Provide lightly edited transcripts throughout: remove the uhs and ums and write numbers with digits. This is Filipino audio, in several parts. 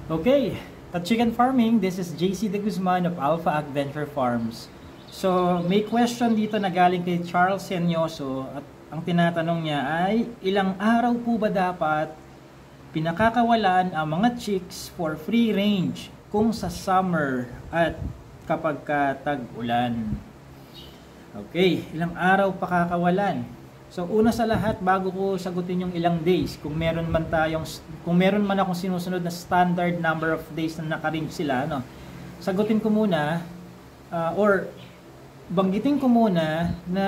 Okay, at chicken farming, this is JC De Guzman of Alpha Adventure Farms. So, may question dito na galing kay Charles Senyoso at ang tinatanong niya ay, ilang araw po ba dapat pinakakawalan ang mga chicks for free range kung sa summer at kapag tag-ulan? Okay, ilang araw pakakawalan? So una sa lahat, bago ko sagutin yung ilang days, kung meron man akong sinusunod na standard number of days na naka-range sila, no, sagutin ko muna or banggitin ko muna na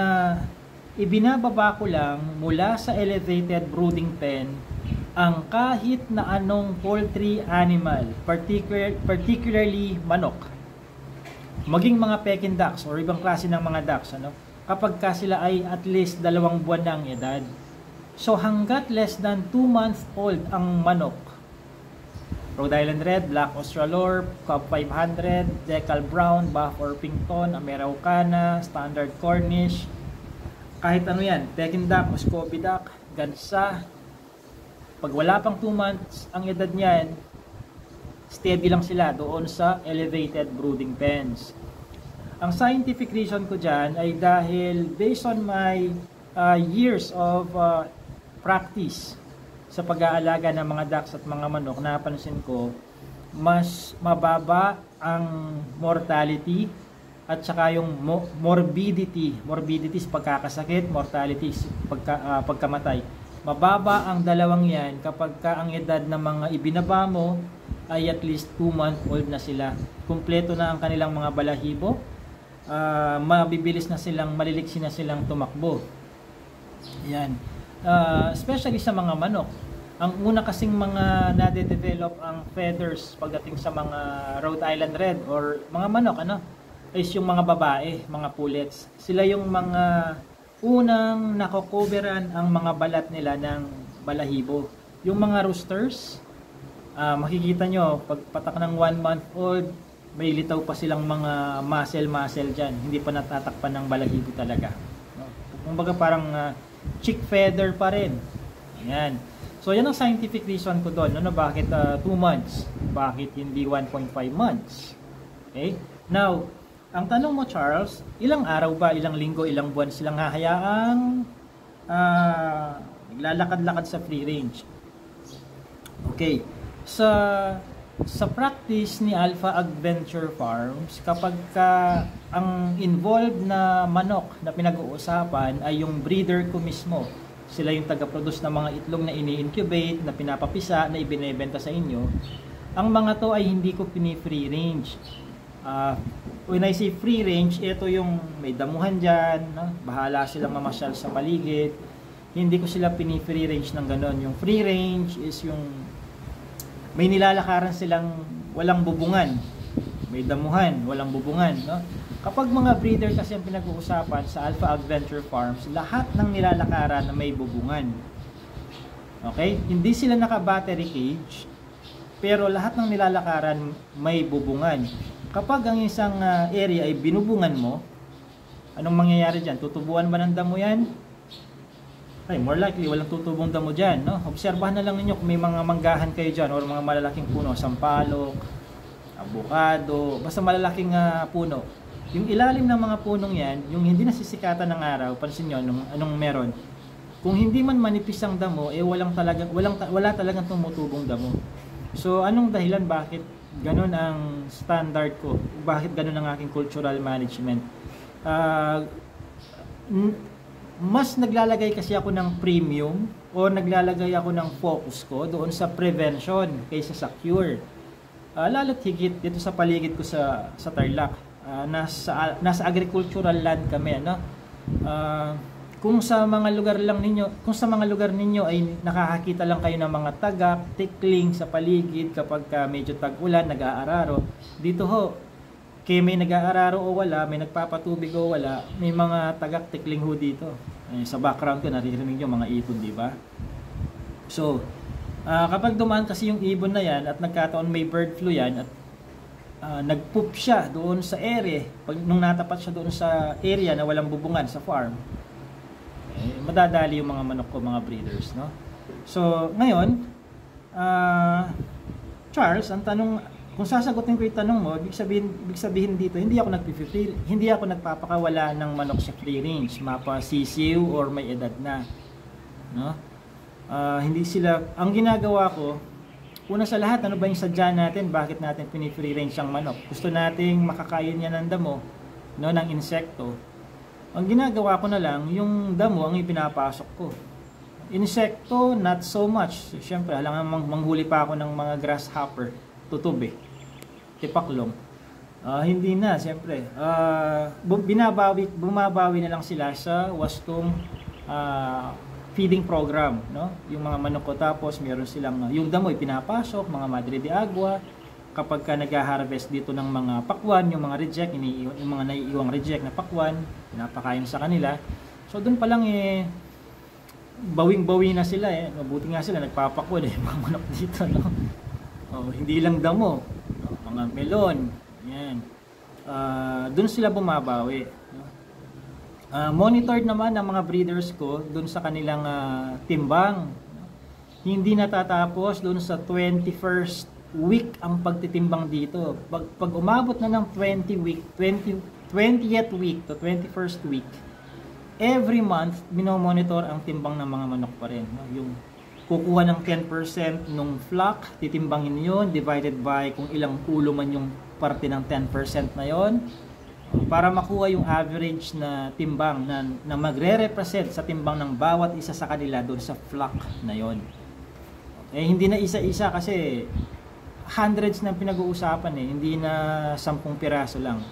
ibinababa ko lang mula sa elevated brooding pen ang kahit na anong poultry animal, particularly manok, maging mga Peking ducks or ibang klase ng mga ducks, ano, kapag sila ay at least 2 buwan na ang edad. So hanggat less than 2 months old ang manok, Rhode Island Red, Black Australorp, Cobb 500, Decal Brown, Buff Orpington, Americana, Standard Cornish, kahit ano yan, Peking duck, Muscovy duck, gansa, pag wala pang 2 months ang edad niyan, steady lang sila doon sa elevated brooding pens. Ang scientific reason ko dyan ay dahil based on my years of practice sa pag-aalaga ng mga ducks at mga manok, napansin ko mas mababa ang mortality at saka yung morbidity sa pagkakasakit, mortality pagkamatay. Mababa ang dalawang yan kapag ang edad ng mga ibinaba mo ay at least 2-month-old na sila. Kumpleto na ang kanilang mga balahibo. Mabibilis na silang, maliliksi na silang tumakbo. Yan. Especially sa mga manok. Ang una kasing mga nade-develop ang feathers pagdating sa mga Rhode Island Red or mga manok, ano, is yung mga babae, mga pullets. Sila yung mga unang nakocoveran ang mga balat nila ng balahibo. Yung mga roosters, makikita nyo, pag patak ng 1-month-old, may litaw pa silang mga muscle dyan. Hindi pa natatakpan ng balahibo talaga. No? Kumbaga parang chick feather pa rin. Ayan. So yan ang scientific reason ko doon. Ano, bakit 2 months? Bakit hindi 1.5 months? Okay? Now, ang tanong mo, Charles, ilang araw ba, ilang linggo, ilang buwan silang hahayaang naglalakad-lakad sa free range? Okay. Sa practice ni Alpha Adventure Farms, kapag ang involved na manok na pinag-uusapan ay yung breeder ko mismo, sila yung taga-produce ng mga itlog na ini-incubate, na pinapapisa, na ibinebenta sa inyo, ang mga to ay hindi ko pini-free range. When I say free range, ito yung may damuhan dyan, no? Bahala silang mamasyal sa paligid. Hindi ko sila pini-free range ng ganon. Yung free range is yung may nilalakaran silang walang bubungan, may damuhan, walang bubungan, no? Kapag mga breeder kasi ang pinag-uusapan sa Alpha Adventure Farms, lahat ng nilalakaran na may bubungan. Okay? Hindi sila naka-battery cage, pero lahat ng nilalakaran may bubungan. Kapag ang isang area ay binubungan mo, anong mangyayari dyan? Tutubuan ba ng damo yan? Ay, more likely, walang tutubong damo dyan, no? Obserbahan na lang ninyo kung may mga manggahan kayo dyan or mga malalaking puno, sampalok, abukado, basta malalaking puno. Yung ilalim ng mga punong yan, yung hindi nasisikatan ng araw, pansin nyo, anong meron? Kung hindi man manipis ang damo, wala talagang tumutubong damo. So, anong dahilan bakit ganun ang standard ko? Bakit ganun ang aking cultural management? Mas naglalagay kasi ako ng premium o naglalagay ako ng focus ko doon sa prevention kaysa sa cure. Lalo't higit dito sa paligid ko sa Tarlac. Nasa agricultural land kami, no? Kung sa mga lugar ninyo ay nakakakita lang kayo ng mga tagak, tikling sa paligid kapag medyo tag-ulan, nag-aararo. Dito ho, kaya may nag-aararo o wala, may nagpapatubig o wala, may mga tagak, tikling ho dito. Sa background ko, naririnig yung mga ibon, di ba? So, kapag dumaan kasi yung ibon na yan at nagkataon may bird flu yan at nag-poop siya doon sa area, nung natapat siya doon sa area na walang bubungan sa farm, madadali yung mga manok ko, mga breeders, no? So, ngayon, Charles, ang tanong, kung sasagutin ko yung tanong mo, ibig sabihin dito, hindi ako nagpapakawala ng manok sa free range, mapa-sisiw or may edad na, no? Hindi sila, ang ginagawa ko, una sa lahat, ano ba yung sadya natin, bakit natin pinifree range ang manok? Gusto nating makakain niya ng damo, no, ng insekto. Ang ginagawa ko na lang, yung damo ang ipinapasok ko. Insekto, not so much. Siyempre, halangan manghuli pa ako ng mga grasshopper, tutubi, tipaklong. Hindi na, siyempre. Bumabawi na lang sila sa wastong feeding program, no? Yung mga manok ko, tapos meron silang, yung damo pinapasok, mga madre de agua. Kapag ka nag-harvest dito ng mga pakwan, yung mga reject, yung mga naiiwang reject na pakwan, pinapakain sa kanila. So, doon pa lang bawing-bawi na sila Mabuti nga sila nagpapakwan mga manok dito, no? Hindi lang damo, no? Mga melon, yan. Doon sila bumabawi, no? Monitored naman ng mga breeders ko doon sa kanilang timbang, no? Hindi natatapos doon sa 21st week ang pagtitimbang dito. Pag umabot na ng 20th week to 21st week, every month, minomonitor ang timbang ng mga manok pa rin, no? Yung kukuha ng 10% nung flock, titimbangin yun, divided by kung ilang ulo man yung parte ng 10% na yon, para makuha yung average na timbang na magre-represent sa timbang ng bawat isa sa kanila doon sa flock na yon. Hindi na isa-isa kasi hundreds na pinag-uusapan hindi na 10 piraso lang.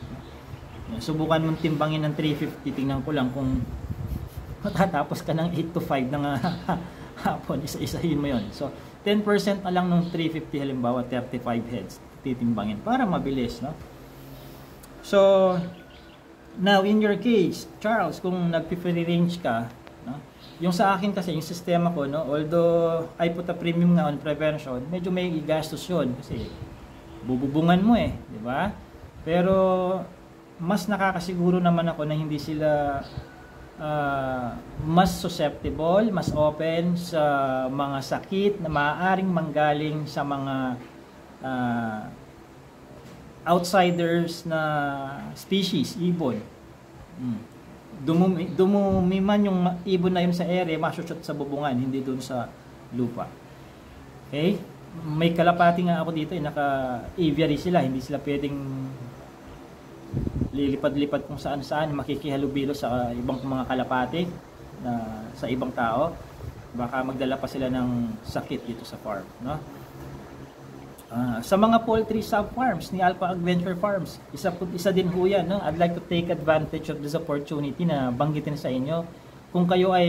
Subukan mong timbangin ng 350, tingnan ko lang kung matatapos ka ng 8 to 5 ng hapon, isa-isahin mo yon. So, 10% na lang ng 350, halimbawa 35 heads, titimbangin para mabilis, no? So, now in your case, Charles, kung nag-free range ka, no? Yung sa akin kasi, yung sistema ko, no? Although I put a premium nga on prevention, medyo may gastos yun kasi bububungan mo di ba? Pero mas nakakasiguro naman ako na hindi sila mas susceptible, mas open sa mga sakit na maaaring manggaling sa mga outsiders na species, ibon. Dumumi man yung ibon na yun sa ere, masushoot sa bubungan, hindi dun sa lupa. Okay? May kalapati nga ako dito, naka-aviary sila, hindi sila pwedeng lilipad-lipad kung saan-saan, makikihalubilo sa ibang mga kalapati na sa ibang tao. Baka magdala pa sila ng sakit dito sa farm, no? Sa mga poultry sub-farms ni Alpha Adventure Farms, isa din ho yan, no? I'd like to take advantage of this opportunity na banggitin sa inyo. Kung kayo ay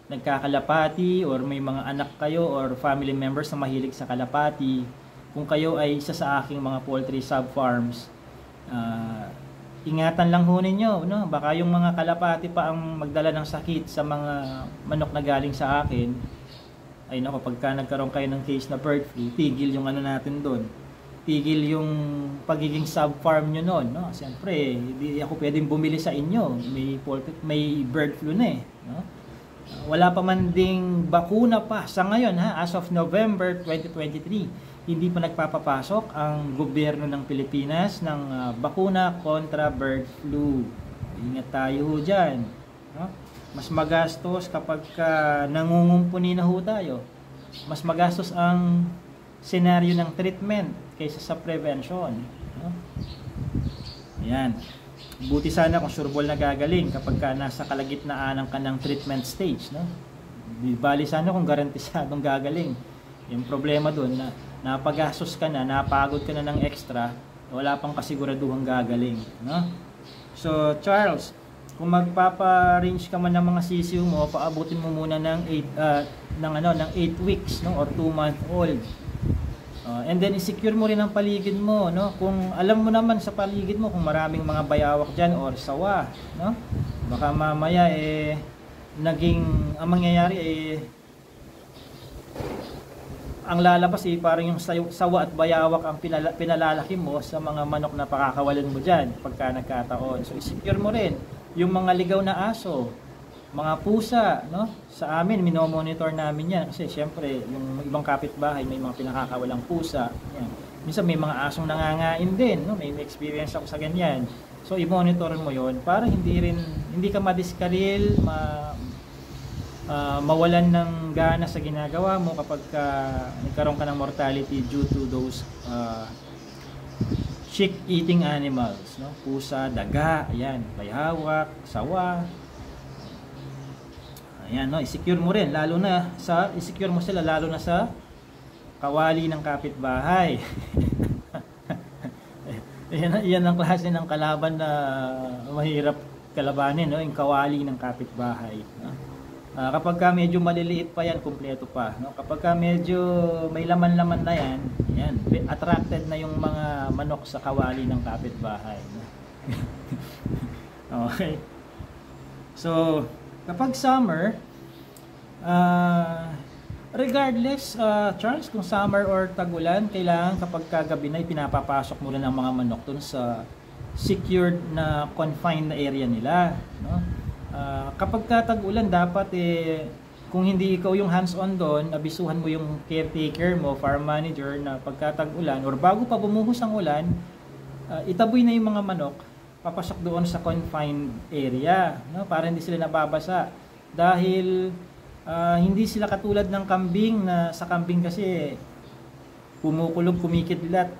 nagkakalapati or may mga anak kayo or family members na mahilig sa kalapati, kung kayo ay isa sa aking mga poultry sub-farms, ingatan lang ho ninyo, no? Baka yung mga kalapati pa ang magdala ng sakit sa mga manok na galing sa akin. Ay nako, pagka nagkaroon kayo ng case na bird flu, tigil yung ano natin doon. Tigil yung pagiging sub-farm nyo noon, no? Siyempre, hindi ako pwedeng bumili sa inyo. May bird flu na no? Wala pa man ding bakuna pa sa ngayon, as of November 2023. Hindi pa nagpapapasok ang gobyerno ng Pilipinas ng bakuna kontra bird flu. Ingat tayo dyan, no? Mas magastos kapag nangungumpuni na ho tayo. Mas magastos ang senaryo ng treatment kaysa sa prevention, no? Ayan. Buti sana kung sureball na gagaling kapag nasa kalagitnaan ka ng treatment stage, no? Bali sana kung garantisadong gagaling. Yung problema doon na napagastos ka na, napagod ka na ng extra, wala pang kasiguraduhang gagaling, no? So, Charles, kung magpapa-range ka man ng mga sisiw mo, paabutin mo muna ng 8 weeks, no, or 2-month-old. And then i-secure mo rin ang paligid mo, no? Kung alam mo naman sa paligid mo kung maraming mga bayawak diyan or sawa, no? Baka mamaya ang mangyayari ang lalabas parang yung sawa at bayawak ang pinalalaki mo sa mga manok na pakakawalan mo diyan pagka nagkataon. So i-secure mo rin yung mga ligaw na aso, Mga pusa, no? Sa amin, minomonitor namin yan. Kasi syempre, yung ibang kapitbahay, may mga pinakakawalang pusa. Yan. Minsan may mga asong nangangain din, no? May experience ako sa ganyan. So, i-monitor mo yon para hindi ka madiskaril, mawalan ng gana sa ginagawa mo kapag nagkaroon ka ng mortality due to those chick-eating animals, no? Pusa, daga, ayan, bayhawak, sawa. Ayan, no, i-secure mo rin i-secure mo sila lalo na sa kawali ng kapitbahay. Yan ang klase ng kalaban na mahirap kalabanin, no, yung kawali ng kapitbahay, no? Kapag ka medyo maliliit pa yan, kumpleto pa, no? Kapag ka medyo may laman-laman na yan, attracted na yung mga manok sa kawali ng kapitbahay, no? Okay. So, kapag summer, regardless, Charles, kung summer or tag-ulan, kailangan kapag kagabi na pinapapasok mo rin ang mga manok dun sa secured na confined na area nila, no? Kapag tag-ulan, dapat kung hindi ikaw yung hands-on doon, abisuhan mo yung caretaker mo, farm manager, na pagka tag-ulan or bago pa bumuhos ang ulan, itaboy na yung mga manok papasok doon sa confined area, no? Para hindi sila nababasa. Dahil hindi sila katulad ng kambing, na sa kambing kasi kumukulog, kumikidlat,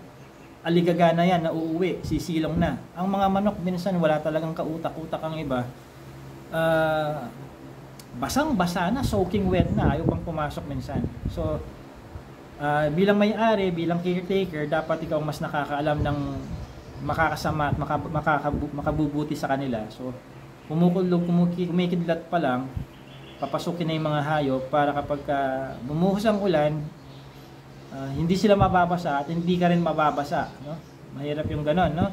aligaga na yan, nauuwi, sisilong na. Ang mga manok minsan wala talagang kautak-utak ang iba. Basang-basa na, soaking wet na, ayaw pang pumasok minsan. So, bilang may-ari, bilang caretaker, dapat ikaw mas nakakaalam ng makakasama at makabubuti sa kanila. So, kumukulog, kumikidlat pa lang, papasukin na yung mga hayop para kapag bumuhos ang ulan, hindi sila mababasa at hindi ka rin mababasa, no? Mahirap yung ganon, no?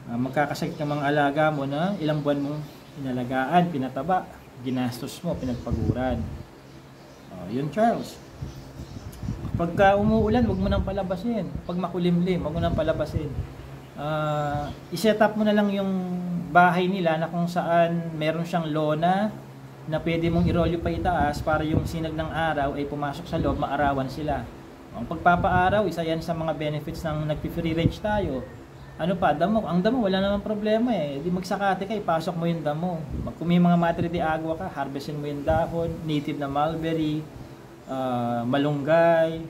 Magkakasakit ng mga alaga mo na ilang buwan mong inalagaan, pinataba, ginastos mo, pinagpaguran. Yun, Charles. Pagka umuulan, wag mo nang palabasin. Pag makulimlim, wag mo nang palabasin. I-set up mo na lang yung bahay nila na kung saan meron siyang lona na pwede mong i-roll pa itaas para yung sinag ng araw ay pumasok sa loob, maarawan sila. Ang pagpapaaraw, isa yan sa mga benefits ng nagpi-free range tayo. Ano pa, damo, ang damo wala namang problema di magsakate ka, ipasok mo yung damo. Kung may mga Madre de Agua ka, harvestin mo yung dahon, native na mulberry, malunggay,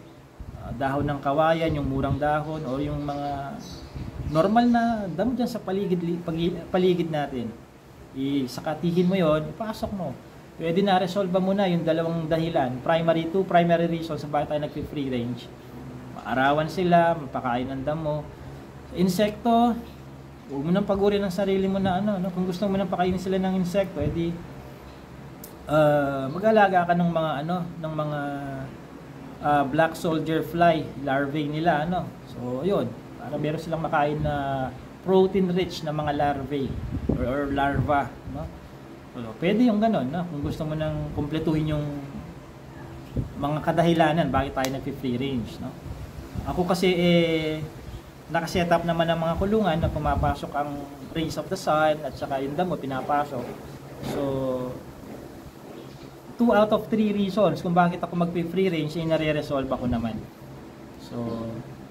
dahon ng kawayan, yung murang dahon, o yung mga normal na damo dyan sa paligid natin. Isakatihin mo yon, ipasok mo. Pwede na resolve mo na yung dalawang dahilan, two primary reasons sa bakit tayo nag-free range. Maarawan sila, mapakain ng damo. Insekto, huwag mo nang pagurin ng sarili mo na no? Kung gusto mo nang pakainin sila ng insekto, mag-alaga ka ng mga black soldier fly larvae nila, So, yun, para meron silang makain na protein rich na mga larvae or larva, no? So, pwede yung ganon, no? Kung gusto mo nang kumpletuhin yung mga kadahilanan bakit tayo nag-free range, no? Ako kasi nakaset up naman ng mga kulungan na pumapasok ang rays of the sun at saka yung damo pinapasok. So, 2 out of 3 reasons kung bakit ako mag-free range ay nare-resolve ako naman.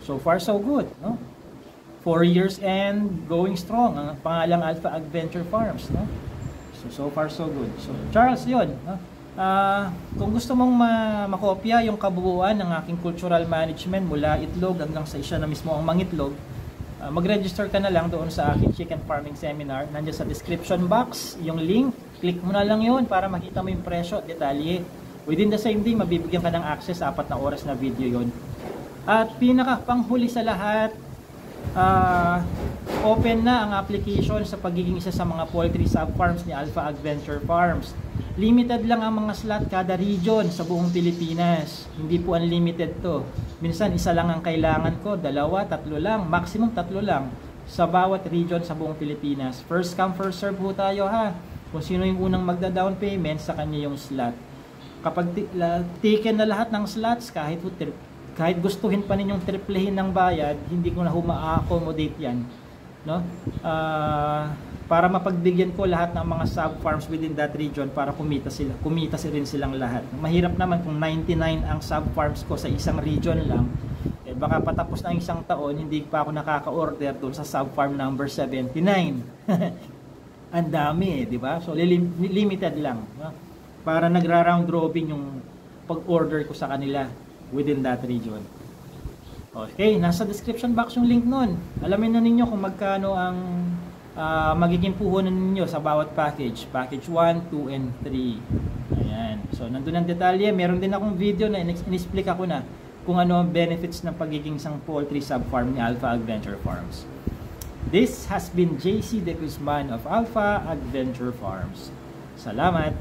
So far so good, no? 4 years and going strong ang pangalang Alpha Adventure Farms, no? So far so good. So Charles, yun, no? Kung gusto mong makopya yung kabuuan ng aking cultural management mula itlog hanggang sa isa na mismo ang mangitlog, mag-register ka na lang doon sa aking chicken farming seminar. Nandiyan sa description box yung link, click mo na lang yun para makita mo yung presyo at detalye. Within the same day, mabibigyan ka ng access, 4 na oras na video yon. At pinaka panghuli sa lahat, open na ang application sa pagiging isa sa mga poultry sub-farms ni Alpha Adventure Farms. Limited lang ang mga slot kada region sa buong Pilipinas. Hindi po unlimited to. Minsan isa lang ang kailangan ko, 2, 3 lang, maximum 3 lang sa bawat region sa buong Pilipinas. First come, first serve po tayo, ha. Kung sino yung unang magda-down payment, sa kanya yung slot. Kapag taken na lahat ng slots, kahit gustuhin pa ninyong triplehin ng bayad, hindi ko na huma-accommodate yan. no? Para mapagbigyan ko lahat ng mga sub-farms within that region para kumita rin silang lahat. Mahirap naman kung 99 ang sub-farms ko sa isang region lang, eh baka patapos na isang taon, hindi pa ako nakaka-order doon sa sub-farm number 79. Ang dami, di ba? So, limited lang. No? Para nagra-round robin yung pag-order ko sa kanila within that region. Okay, nasa description box yung link nun. Alamin na ninyo kung magkano ang magiging puhunan ninyo sa bawat package. Package 1, 2, and 3. Ayan. So, nandun ang detalye. Meron din akong video na in-explain ako na kung ano ang benefits ng pagiging isang poultry sub-farm ni Alpha Adventure Farms. This has been JC De Guzman of Alpha Adventure Farms. Salamat!